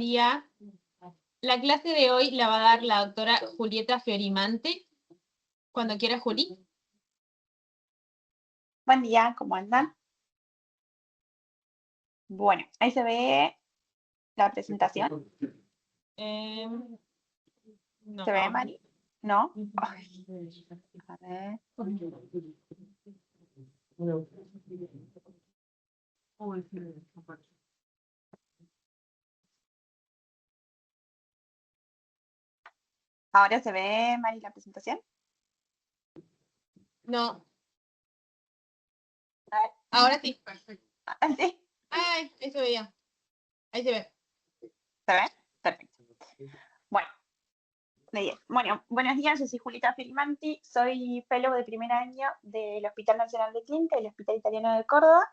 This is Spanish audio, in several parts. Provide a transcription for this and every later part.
Día. La clase de hoy la va a dar la doctora Julieta Fiorimante. Cuando quiera, Juli. Buen día, ¿cómo andan? Bueno, ahí se ve la presentación. No. ¿Se ve, Mari? ¿No? Ay, a ver. ¿Ahora se ve, Mari, la presentación? No. A ver. Ahora sí. ¿Sí? Ay, ahí se veía. Ahí se ve. ¿Se ve? Perfecto. Bueno, buenos días, yo soy Julieta Filimanti, soy fellow de primer año del Hospital Nacional de Clínica y el Hospital Italiano de Córdoba.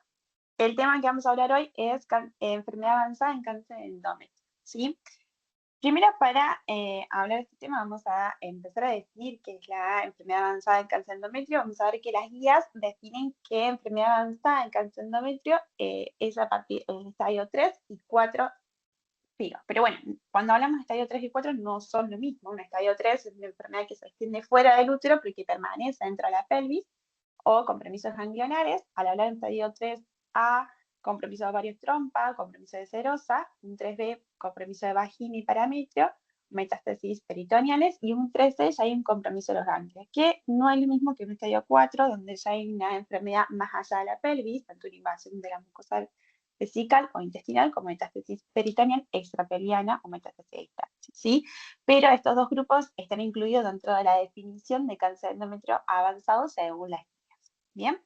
El tema que vamos a hablar hoy es enfermedad avanzada en cáncer endometrio, ¿sí? Primero, para hablar de este tema, vamos a empezar a definir qué es la enfermedad avanzada en cáncer endometrio. Vamos a ver que las guías definen qué enfermedad avanzada en cáncer endometrio es a partir del estadio 3 y 4 filo. Pero bueno, cuando hablamos de estadio 3 y 4 no son lo mismo. Un estadio 3 es una enfermedad que se extiende fuera del útero pero que permanece dentro de la pelvis o compromisos ganglionares. Al hablar de estadio 3A, compromiso de ovarios trompa, compromiso de serosa, un 3B, compromiso de vagina y parametrio, metástasis peritoneales, y un 3C ya hay un compromiso de los ganglios, que no es lo mismo que un estadio 4, donde ya hay una enfermedad más allá de la pelvis, tanto una invasión de la mucosa vesical o intestinal, como metástasis peritoneal, extrapelviana o metástasis extransí, ¿sí? Pero estos dos grupos están incluidos dentro de la definición de cáncer endometrio avanzado según las guías. Bien.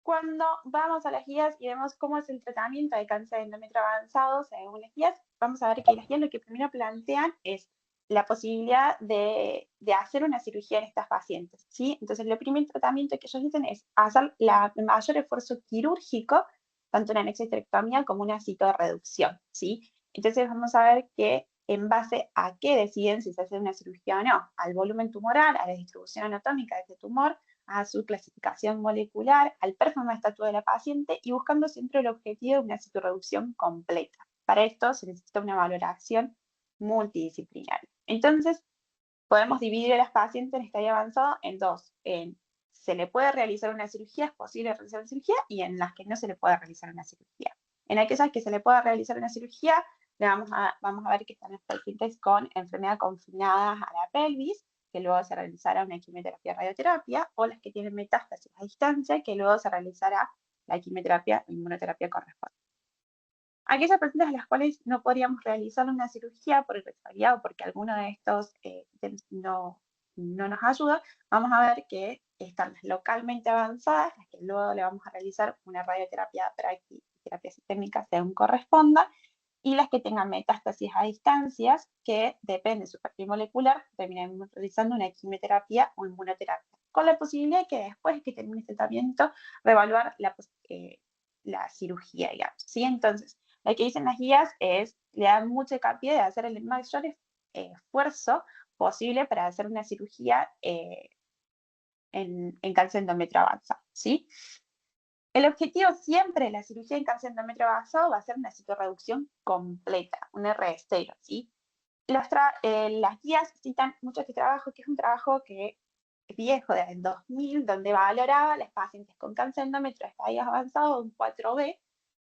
Cuando vamos a las guías y vemos cómo es el tratamiento de cáncer endometrio avanzado según las guías, vamos a ver que las guías lo que primero plantean es la posibilidad de hacer una cirugía en estas pacientes, ¿sí? Entonces, el primer tratamiento que ellos dicen es hacer el mayor esfuerzo quirúrgico, tanto una anexioesterectomía como una citorreducción, ¿sí? Entonces, vamos a ver que en base a qué deciden si se hace una cirugía o no, al volumen tumoral, a la distribución anatómica de ese tumor, a su clasificación molecular, al performance estatus de la paciente y buscando siempre el objetivo de una citorreducción completa. Para esto se necesita una valoración multidisciplinaria. Entonces, podemos dividir a las pacientes en estadio avanzado en dos. Se le puede realizar una cirugía, es posible realizar una cirugía, y en las que no se le puede realizar una cirugía. En aquellas que se le pueda realizar una cirugía, vamos a ver que están las pacientes con enfermedad confinadas a la pelvis, que luego se realizará una quimioterapia radioterapia, o las que tienen metástasis a distancia, que luego se realizará la quimioterapia o inmunoterapia correspondiente. Aquellas personas a las cuales no podríamos realizar una cirugía por el resfriado o porque alguno de estos no nos ayuda, vamos a ver que están las localmente avanzadas, las que luego le vamos a realizar una radioterapia y terapia sistémica según corresponda, y las que tengan metástasis a distancias, que depende de su perfil molecular, terminaremos realizando una quimioterapia o inmunoterapia, con la posibilidad de que después que termine este tratamiento, reevaluar la cirugía, digamos, ¿sí? Entonces, lo que dicen las guías es, le dan mucho hincapié de hacer el mayor esfuerzo posible para hacer una cirugía en cáncer endometrio avanzado, ¿sí? El objetivo siempre de la cirugía en cáncer endometrio avanzado va a ser una citorreducción completa, un R0, ¿sí? Las guías citan mucho este trabajo, que es un trabajo que es viejo, del 2000, donde valoraba a las pacientes con cáncer endometrio estadios avanzados, un 4B,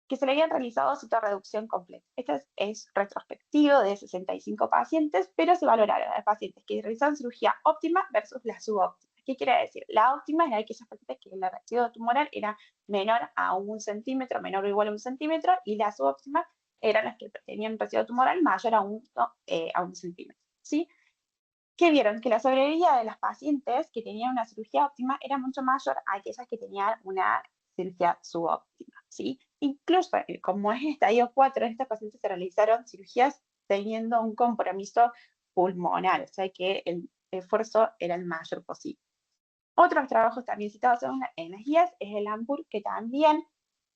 que se le habían realizado citorreducción completa. Este es retrospectivo de 65 pacientes, pero se valoraron a las pacientes que realizaron cirugía óptima versus la subóptima. ¿Qué quiere decir? La óptima era aquellas pacientes que el residuo tumoral era menor a 1 centímetro, menor o igual a 1 centímetro, y la subóptima eran las que tenían residuo tumoral mayor a 1 centímetro, ¿sí? ¿Qué vieron? Que la sobrevida de las pacientes que tenían una cirugía óptima era mucho mayor a aquellas que tenían una cirugía subóptima, ¿sí? Incluso, como es estadio 4, estas pacientes se realizaron cirugías teniendo un compromiso pulmonar, o sea que el esfuerzo era el mayor posible. Otros trabajos también citados en las guías es el AMPUR, que también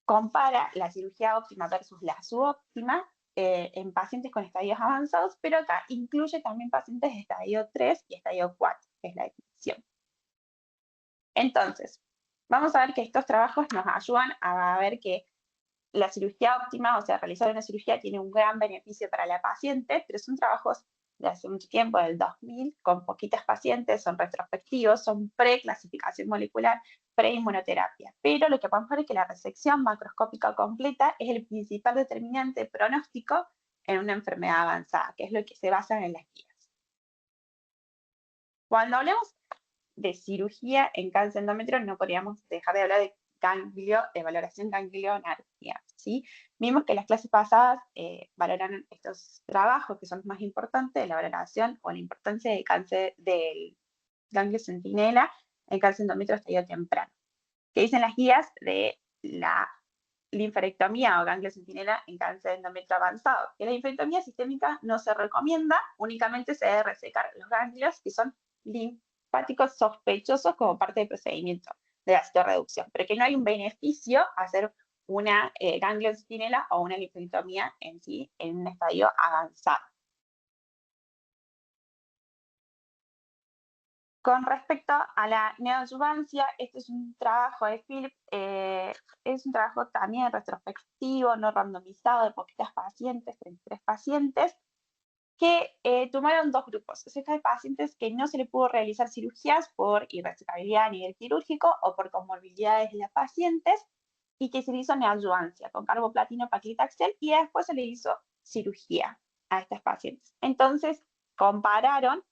compara la cirugía óptima versus la subóptima en pacientes con estadios avanzados, pero acá incluye también pacientes de estadio 3 y estadio 4, que es la definición. Entonces, vamos a ver que estos trabajos nos ayudan a ver que la cirugía óptima, o sea, realizar una cirugía tiene un gran beneficio para la paciente, pero son trabajos de hace mucho tiempo, del 2000, con poquitas pacientes, son retrospectivos, son pre-clasificación molecular, pre-inmunoterapia. Pero lo que podemos ver es que la resección macroscópica completa es el principal determinante pronóstico en una enfermedad avanzada, que es lo que se basa en las guías. Cuando hablemos de cirugía en cáncer de endometrio, no podríamos dejar de hablar de valoración ganglionaria, ¿sí? Vimos que las clases pasadas valoraron estos trabajos que son los más importantes de la valoración o la importancia del cáncer del ganglio centinela en cáncer de endometrio estadio temprano. Que dicen las guías de la linfarectomía o ganglio centinela en cáncer de endometrio avanzado? Que la linfarectomía sistémica no se recomienda, únicamente se debe resecar los ganglios que son linfáticos sospechosos como parte del procedimiento de la citorreducción, pero que no hay un beneficio a hacer una ganglio centinela o una linfarectomía en sí en un estadio avanzado. Con respecto a la neoadyuvancia, este es un trabajo de Philip, es un trabajo también retrospectivo, no randomizado, de poquitas pacientes, 33 pacientes, que tomaron dos grupos. Estos pacientes que no se le pudo realizar cirugías por irresecabilidad a nivel quirúrgico o por comorbilidades de las pacientes, y que se le hizo neoadyuvancia con carboplatino, paclitaxel, y después se le hizo cirugía a estas pacientes. Entonces, compararon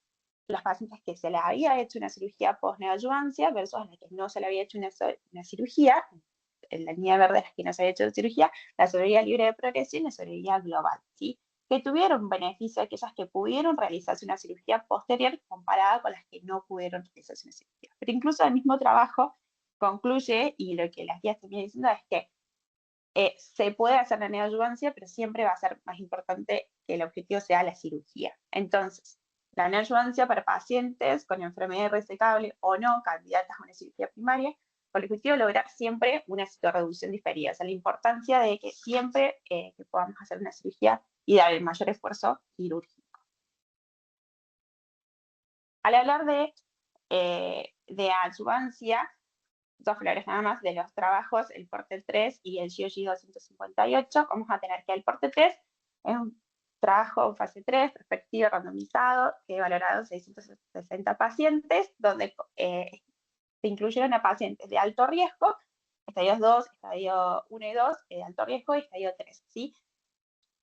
las pacientes que se le había hecho una cirugía post-neoadyuvancia versus las que no se le había hecho una cirugía, en la línea verde las que no se había hecho cirugía, la sobrevida libre de progresión y la sobrevida global, ¿sí? Que tuvieron beneficio de aquellas que pudieron realizarse una cirugía posterior comparada con las que no pudieron realizarse una cirugía. Pero incluso el mismo trabajo concluye, y lo que las guías terminan diciendo es que se puede hacer la neoadyuvancia, pero siempre va a ser más importante que el objetivo sea la cirugía. Entonces, la neoadyuvancia para pacientes con enfermedad irresecable o no, candidatas a una cirugía primaria, con el objetivo de lograr siempre una citorreducción diferida. O sea, la importancia de que siempre que podamos hacer una cirugía y dar el mayor esfuerzo quirúrgico. Al hablar de adyuvancia, dos flores nada más de los trabajos, el Porter 3 y el GOG 258, vamos a tener que el Porter 3 es un trabajo en fase 3, prospectivo randomizado, que he valorado 660 pacientes, donde se incluyeron a pacientes de alto riesgo, estadios 2, estadio 1 y 2, de alto riesgo y estadio 3, ¿sí?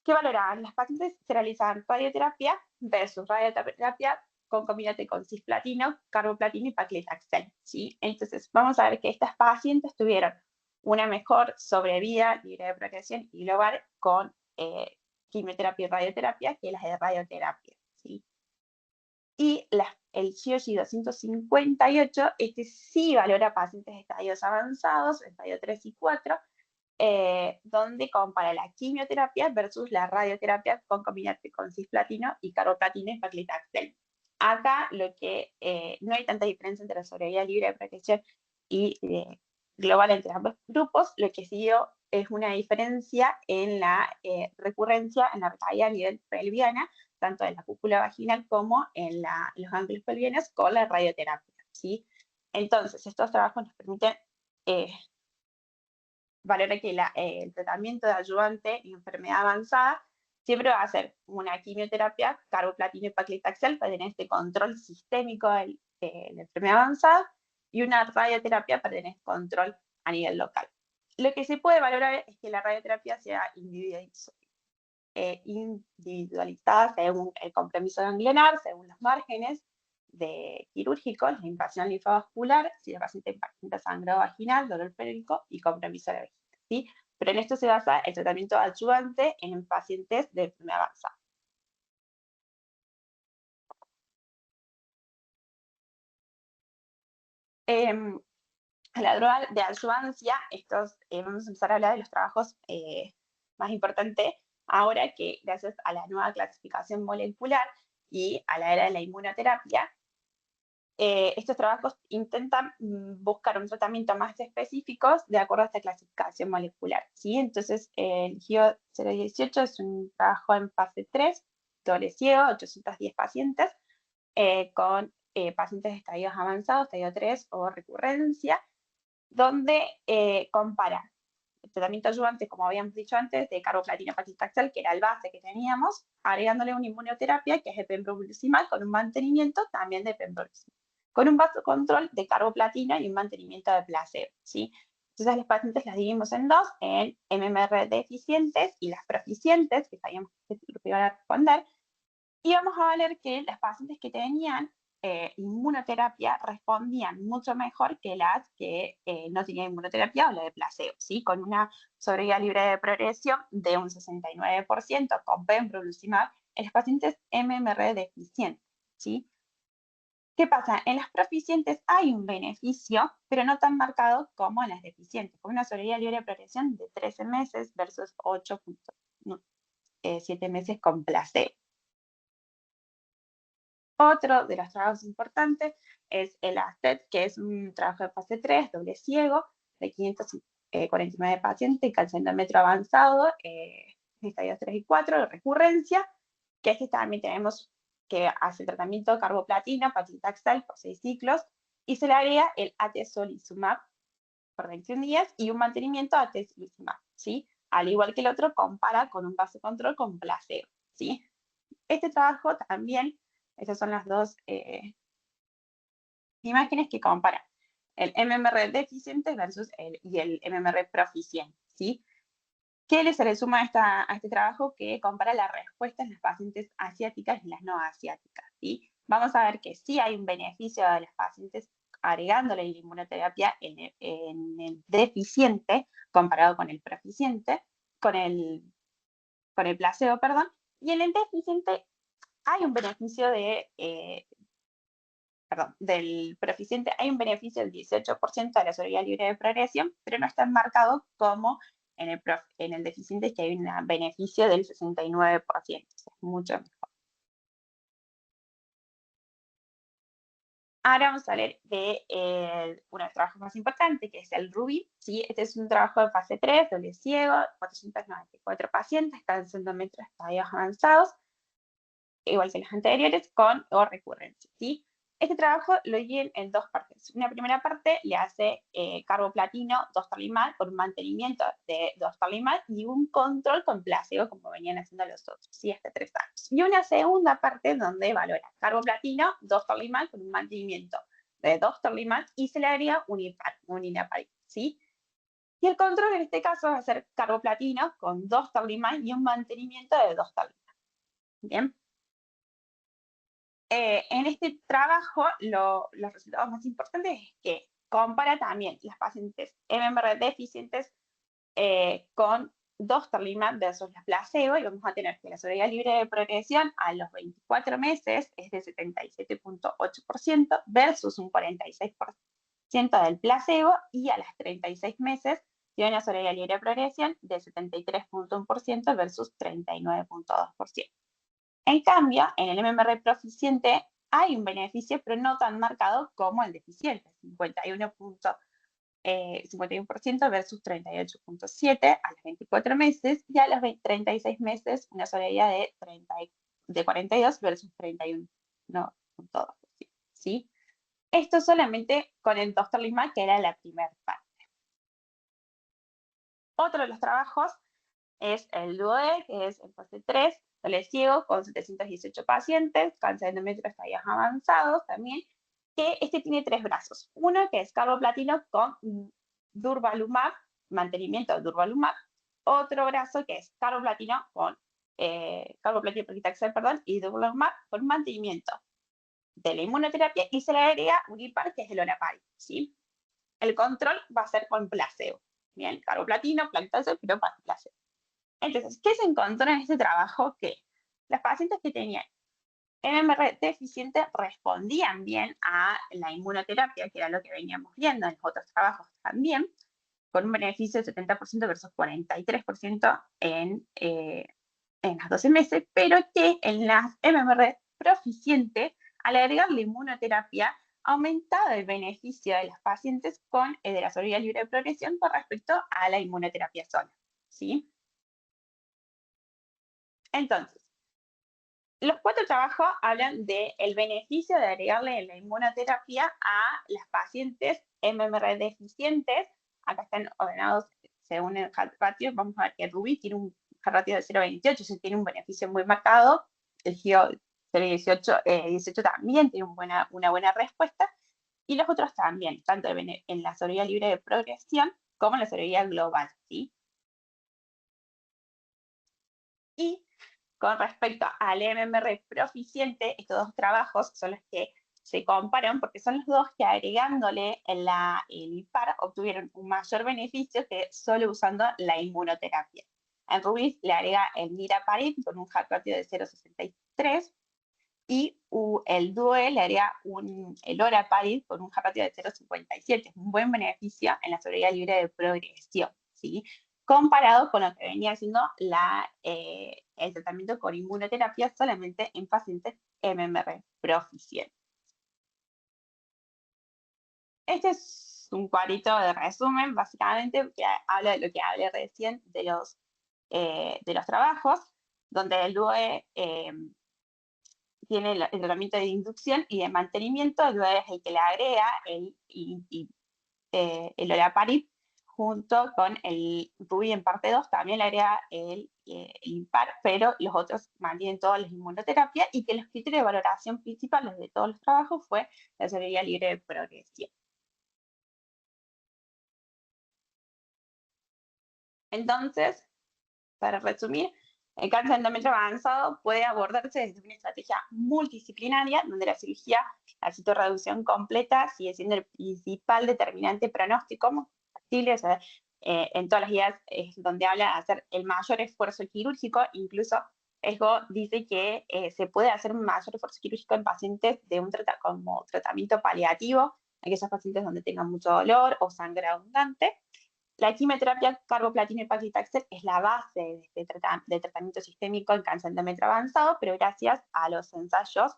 ¿Qué valoraban? Las pacientes se realizaban radioterapia versus radioterapia concomitante con cisplatino, carboplatino y paclitaxel, ¿sí? Entonces, vamos a ver que estas pacientes tuvieron una mejor sobrevida libre de progresión y global con quimioterapia y radioterapia que las de radioterapia, ¿sí? Y el GOG 258, este sí valora pacientes de estadios avanzados, estadio 3 y 4, donde compara la quimioterapia versus la radioterapia concomitante con cisplatino y carboplatino y paclitaxel. Acá lo que no hay tanta diferencia entre la sobrevida libre de progresión y global entre ambos grupos, lo que sí es una diferencia en la recurrencia en la recaída a nivel pelviana, tanto en la cúpula vaginal como en los ganglios pelvianos con la radioterapia, ¿sí? Entonces, estos trabajos nos permiten valorar que el tratamiento de ayudante en enfermedad avanzada siempre va a ser una quimioterapia, carboplatino y paclitaxel para tener este control sistémico de la enfermedad avanzada, y una radioterapia para tener control a nivel local. Lo que se puede valorar es que la radioterapia sea individualizada según el compromiso ganglionar, según los márgenes quirúrgicos, la invasión linfovascular, si la paciente presenta sangrado vaginal, dolor pélvico y compromiso de la vejiga, ¿sí? Pero en esto se basa el tratamiento adyuvante en pacientes de enfermedad avanzada. A la hora de adyuvancia, vamos a empezar a hablar de los trabajos más importantes ahora que gracias a la nueva clasificación molecular y a la era de la inmunoterapia, estos trabajos intentan buscar un tratamiento más específico de acuerdo a esta clasificación molecular, ¿sí? Entonces, el GIO 018 es un trabajo en fase 3, doble ciego, 810 pacientes, con pacientes de estadios avanzados, estadio 3 o recurrencia, donde compara tratamiento ayudante, como habíamos dicho antes, de carboplatina paclitaxel, que era el base que teníamos, agregándole una inmunoterapia, que es de pembrolizumab, con un mantenimiento también de pembrolizumab, con un vasocontrol de carboplatina y un mantenimiento de placebo, ¿sí? Entonces, las pacientes las dividimos en dos, en MMR deficientes y las proficientes, que sabíamos que iban a responder, y vamos a ver que las pacientes que tenían inmunoterapia respondían mucho mejor que las que no tenían inmunoterapia o la de placebo, ¿sí? Con una sobrevida libre de progresión de un 69% con pembrolizumab en los pacientes MMR deficientes, ¿sí? ¿Qué pasa? En las proficientes hay un beneficio, pero no tan marcado como en las deficientes, con una sobrevida libre de progresión de 13 meses versus 8.7 meses con placebo. Otro de los trabajos importantes es el ASTET, que es un trabajo de fase 3, doble ciego, de 549 pacientes, calcentómetro avanzado, estadios 3 y 4, de recurrencia, que es que también tenemos que hace el tratamiento de carboplatina, paclitaxel por 6 ciclos, y se le agrega el atezolizumab por 21 días y un mantenimiento de atezolizumab, ¿sí? Al igual que el otro, compara con un vasocontrol con placebo, ¿sí? Este trabajo también, estas son las dos imágenes que comparan el MMR deficiente versus el MMR proficiente, ¿sí? ¿Qué se le suma a este trabajo? Que compara la respuesta en las pacientes asiáticas y las no asiáticas, ¿sí? Vamos a ver que sí hay un beneficio de las pacientes agregándole la inmunoterapia en el deficiente comparado con el proficiente, con el placebo, perdón, y en el deficiente hay un beneficio del proficiente, hay un beneficio del 18% de la sobrevida libre de progresión, pero no está marcado como en el deficiente, que hay un beneficio del 69%, es mucho mejor. Ahora vamos a hablar de uno de los trabajos más importantes, que es el RUBY, ¿sí? Este es un trabajo de fase 3, doble ciego, 494 pacientes, calcentómetro estadios avanzados, igual que los anteriores, con o recurrencia, ¿sí? Este trabajo lo dividen en dos partes. Una primera parte le hace carboplatino, dostarlimab, con un mantenimiento de dostarlimab y un control con placebo, como venían haciendo los otros, ¿sí? Hasta 3 años. Y una segunda parte donde valora carboplatino, dostarlimab, con un mantenimiento de dostarlimab y se le agrega un inaparib, ¿sí? Y el control en este caso va a ser carboplatino con dostarlimab y un mantenimiento de dostarlimab. Bien. En este trabajo, los resultados más importantes es que compara también las pacientes MMR deficientes con dostarlimab versus la placebo, y vamos a tener que la sobrevida libre de progresión a los 24 meses es de 77.8% versus un 46% del placebo, y a las 36 meses tiene una sobrevida libre de progresión de 73.1% versus 39.2%. En cambio, en el MMR proficiente hay un beneficio, pero no tan marcado como el deficiente, 51% versus 38.7% a los 24 meses, y a los 36 meses una sobrevida de 42 versus 31.2%, ¿sí? Esto solamente con el dostarlimab, que era la primera parte. Otro de los trabajos es el DUODE, que es en fase 3, doble ciego, con 718 pacientes, cáncer de endometrio estadios avanzados también, que este tiene 3 brazos. Uno que es carboplatino con durvalumab, mantenimiento de durvalumab. Otro brazo que es carboplatino con carboplatino paclitaxel, perdón, y durvalumab con mantenimiento de la inmunoterapia, y se le agrega un IPAR, que es el olaparib, ¿sí? El control va a ser con placebo. Bien, carboplatino, paclitaxel, pero para placebo. Entonces, ¿qué se encontró en este trabajo? Que las pacientes que tenían MMR deficiente respondían bien a la inmunoterapia, que era lo que veníamos viendo en los otros trabajos también, con un beneficio de 70% versus 43% en los 12 meses, pero que en las MMR proficientes, al agregar la inmunoterapia, aumentaba el beneficio de las pacientes con de la sobrevida libre de progresión con respecto a la inmunoterapia sola, ¿sí? Entonces, los 4 trabajos hablan del beneficio de agregarle la inmunoterapia a las pacientes MMR deficientes. Acá están ordenados según el Hat ratio, vamos a ver que Ruby tiene un Hat ratio de 0,28, eso tiene un beneficio muy marcado. El Geo 0,18 también tiene una buena respuesta, y los otros también, tanto en la sobrevida libre de progresión como en la sobrevida global, ¿sí? Y con respecto al MMR proficiente, estos dos trabajos son los que se comparan porque son los dos que agregándole el IPAR obtuvieron un mayor beneficio que solo usando la inmunoterapia. En Ruiz le agrega el niraparib con un Hat ratio de 0,63 y el DUE le agrega el oraparib con un Hat ratio de 0,57. Es un buen beneficio en la sobrevida libre de progresión, ¿sí? Comparado con lo que venía haciendo el tratamiento con inmunoterapia solamente en pacientes MMR proficientes. Este es un cuadrito de resumen, básicamente, que habla de lo que hablé recién de los trabajos, donde el DUE tiene el tratamiento de inducción y de mantenimiento. El DUE es el que le agrega el olaparib junto con el Ruby en parte 2, también le agrega el IMPAR, pero los otros mantienen toda la inmunoterapia, y que los criterios de valoración principales de todos los trabajos fue la sobrevida libre de progresión. Entonces, para resumir, el cáncer endometrio avanzado puede abordarse desde una estrategia multidisciplinaria, donde la cirugía, la citorreducción completa, sigue siendo el principal determinante pronóstico posible. O sea, en todas las guías es donde habla de hacer el mayor esfuerzo quirúrgico. Incluso ESGO dice que se puede hacer un mayor esfuerzo quirúrgico en pacientes como tratamiento paliativo, aquellos pacientes donde tengan mucho dolor o sangre abundante. La quimioterapia carboplatino y paclitaxel es la base de tratamiento sistémico en cáncer endometrio avanzado, pero gracias a los ensayos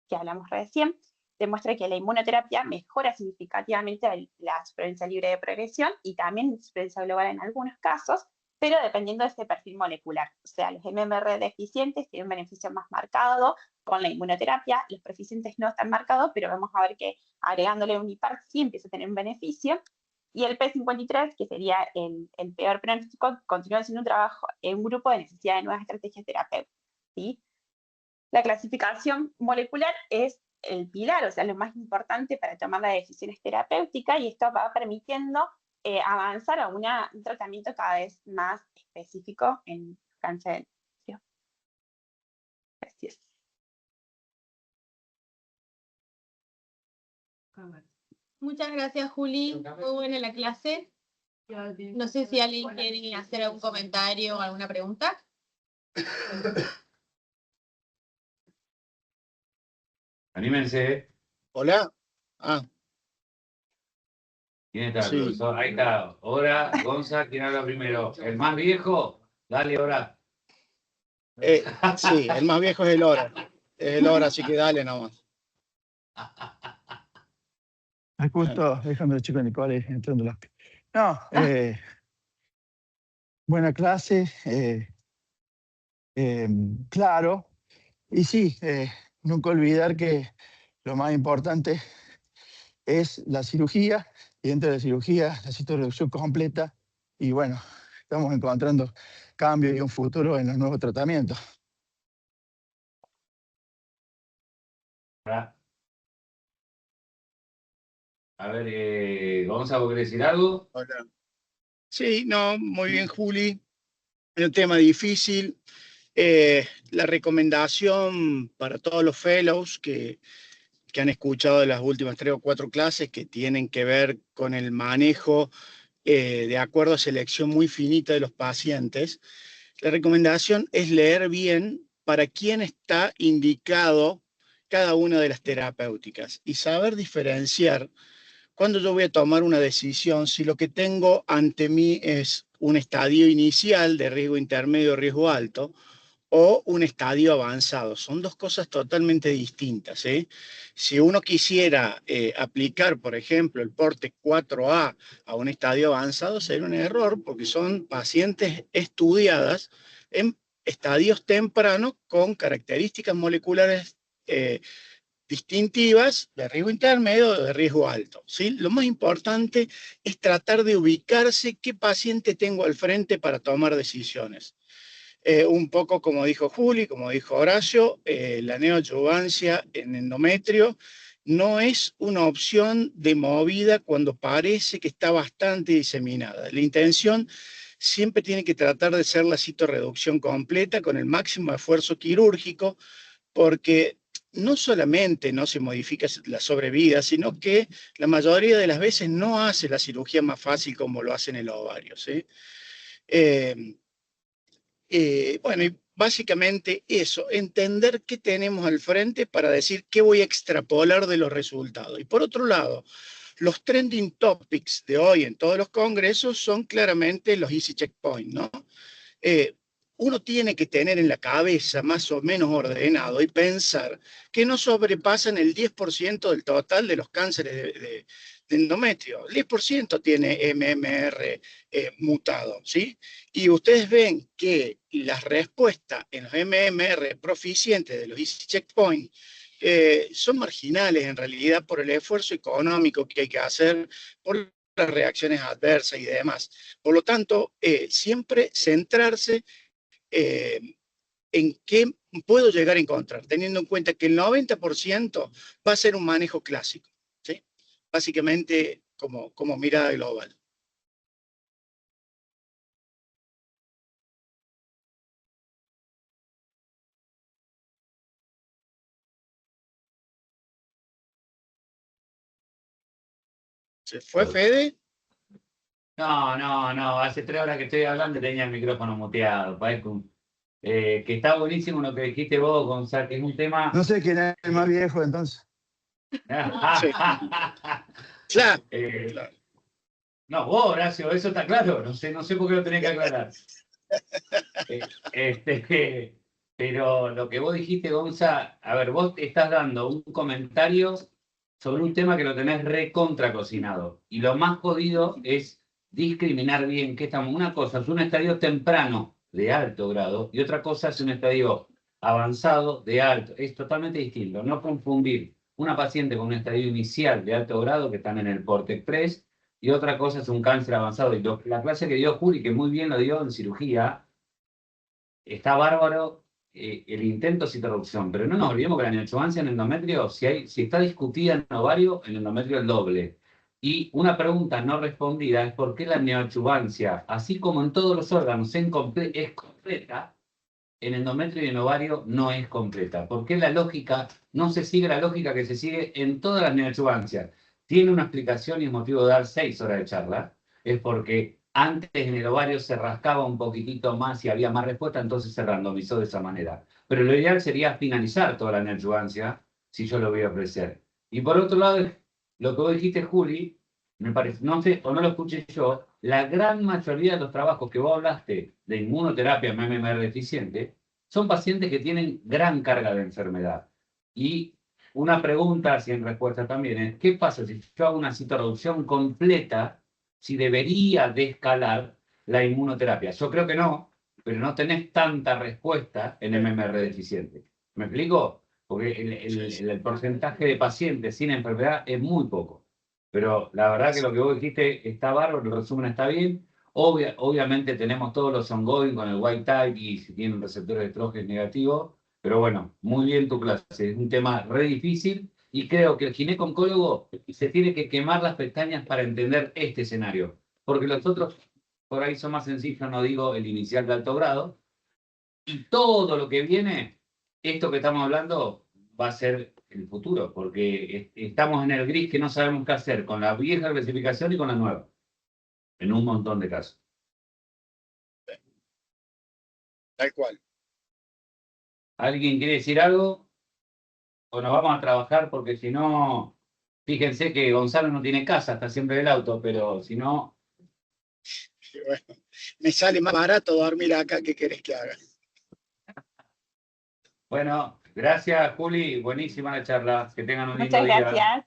que hablamos recién, demuestra que la inmunoterapia mejora significativamente la supervivencia libre de progresión y también supervivencia global en algunos casos, pero dependiendo de este perfil molecular. O sea, los MMR deficientes tienen un beneficio más marcado con la inmunoterapia, los proficientes no están marcados, pero vamos a ver que agregándole un IPAR sí empieza a tener un beneficio. Y el P53, que sería el peor pronóstico, continúa siendo un trabajo en un grupo de necesidad de nuevas estrategias terapéuticas, ¿sí? La clasificación molecular es el pilar, o sea, lo más importante para tomar las decisiones terapéuticas, y esto va permitiendo avanzar a un tratamiento cada vez más específico en cáncer endometrio. Gracias. Muchas gracias, Juli. Muy buena la clase. No sé si alguien quiere hacer algún comentario o alguna pregunta. Anímense. Hola. ¿Quién está, Sí. profesor? Ahí está. Ahora, Gonza, ¿quién habla primero? ¿El más viejo? Dale, ahora. Sí, el más viejo es el Hora. Es el Hora, así que dale nomás. Justo dejando al chico Nicole entrando las... No, buena clase, claro. Y sí, nunca olvidar que lo más importante es la cirugía, y dentro de la cirugía, la citorreducción completa. Y bueno, estamos encontrando cambios y un futuro en los nuevos tratamientos. A ver, Gonza, ¿vos querés decir algo? Hola. Sí, no, muy bien, Juli. Es un tema difícil. La recomendación para todos los fellows que han escuchado las últimas 3 o 4 clases que tienen que ver con el manejo de acuerdo a selección muy finita de los pacientes, la recomendación es leer bien para quién está indicado cada una de las terapéuticas y saber diferenciar cuando yo voy a tomar una decisión, si lo que tengo ante mí es un estadio inicial de riesgo intermedio o riesgo alto, o un estadio avanzado. Son dos cosas totalmente distintas, ¿eh? Si uno quisiera aplicar, por ejemplo, el porte 4A a un estadio avanzado, sería un error, porque son pacientes estudiadas en estadios tempranos con características moleculares distintivas de riesgo intermedio o de riesgo alto, ¿sí? Lo más importante es tratar de ubicarse qué paciente tengo al frente para tomar decisiones. Un poco como dijo Juli, como dijo Horacio, la neoadyuvancia en endometrio no es una opción de movida cuando parece que está bastante diseminada. La intención siempre tiene que tratar de ser la citorreducción completa con el máximo esfuerzo quirúrgico, porque no solamente no se modifica la sobrevida, sino que la mayoría de las veces no hace la cirugía más fácil como lo hace en el ovario, ¿sí? Bueno, y básicamente eso, entender qué tenemos al frente para decir qué voy a extrapolar de los resultados. Y por otro lado, los trending topics de hoy en todos los congresos son claramente los easy checkpoint, ¿no? Uno tiene que tener en la cabeza más o menos ordenado y pensar que no sobrepasan el 10% del total de los cánceres de endometrio. El 10% tiene MMR mutado, ¿sí? Y ustedes ven que las respuestas en los MMR proficientes de los easy checkpoint son marginales en realidad por el esfuerzo económico que hay que hacer, por las reacciones adversas y demás. Por lo tanto, siempre centrarse en qué puedo llegar a encontrar, teniendo en cuenta que el 90% va a ser un manejo clásico, ¿sí? Básicamente como mirada global. ¿Se fue Fede? No, hace 3 horas que estoy hablando y tenía el micrófono muteado. Que está buenísimo lo que dijiste vos, Gonzalo, que es un tema... No sé quién es el más viejo, entonces. Sí. Claro. No, vos, Horacio, eso está claro. No sé por qué lo tenés que aclarar. Pero lo que vos dijiste, Gonza, a ver, vos te estás dando un comentario sobre un tema que lo tenés recontra cocinado. Y lo más jodido es discriminar bien que estamos. Una cosa es un estadio temprano de alto grado y otra cosa es un estadio avanzado de alto. Es totalmente distinto. No confundir una paciente con un estadio inicial de alto grado que están en el Porte 3 y otra cosa es un cáncer avanzado. Y la clase que dio Juli, que muy bien lo dio en cirugía, está bárbaro el intento de citorreducción, pero no nos olvidemos que la neoadjuvancia en endometrio, si está discutida en ovario, en endometrio el doble. Y una pregunta no respondida es por qué la neoadjuvancia, así como en todos los órganos es completa, en endometrio y en ovario no es completa. ¿Por qué la lógica no se sigue la lógica que se sigue en todas las neoadjuvancias? Tiene una explicación y es motivo de dar 6 horas de charla. Es porque antes en el ovario se rascaba un poquitito más y había más respuesta, entonces se randomizó de esa manera. Pero lo ideal sería finalizar toda la neoadjuvancia si yo lo voy a ofrecer. Y por otro lado, lo que vos dijiste, Juli, me parece, no sé, o no lo escuché yo, la gran mayoría de los trabajos que vos hablaste de inmunoterapia MMR deficiente son pacientes que tienen gran carga de enfermedad. Y una pregunta, sin respuesta también, es ¿qué pasa si yo hago una citorreducción completa, si debería de escalar la inmunoterapia? Yo creo que no, pero no tenés tanta respuesta en MMR deficiente. ¿Me explico? Porque el porcentaje de pacientes sin enfermedad es muy poco. Pero la verdad que lo que vos dijiste está bárbaro, el resumen está bien. Obviamente tenemos todos los ongoing con el white type y si tienen receptores de estrógenos negativos, pero bueno, muy bien tu clase. Es un tema re difícil y creo que el gineco-oncólogo se tiene que quemar las pestañas para entender este escenario. Porque los otros por ahí son más sencillos, no digo el inicial de alto grado. Y todo lo que viene, esto que estamos hablando, va a ser el futuro, porque estamos en el gris que no sabemos qué hacer con la vieja clasificación y con la nueva, en un montón de casos. Tal cual. ¿Alguien quiere decir algo? O nos vamos a trabajar, porque si no, fíjense que Gonzalo no tiene casa, está siempre en el auto, pero si no... Bueno, me sale más barato dormir acá, ¿qué querés que haga? Bueno, gracias, Juli. Buenísima la charla. Que tengan un lindo Muchas día. gracias.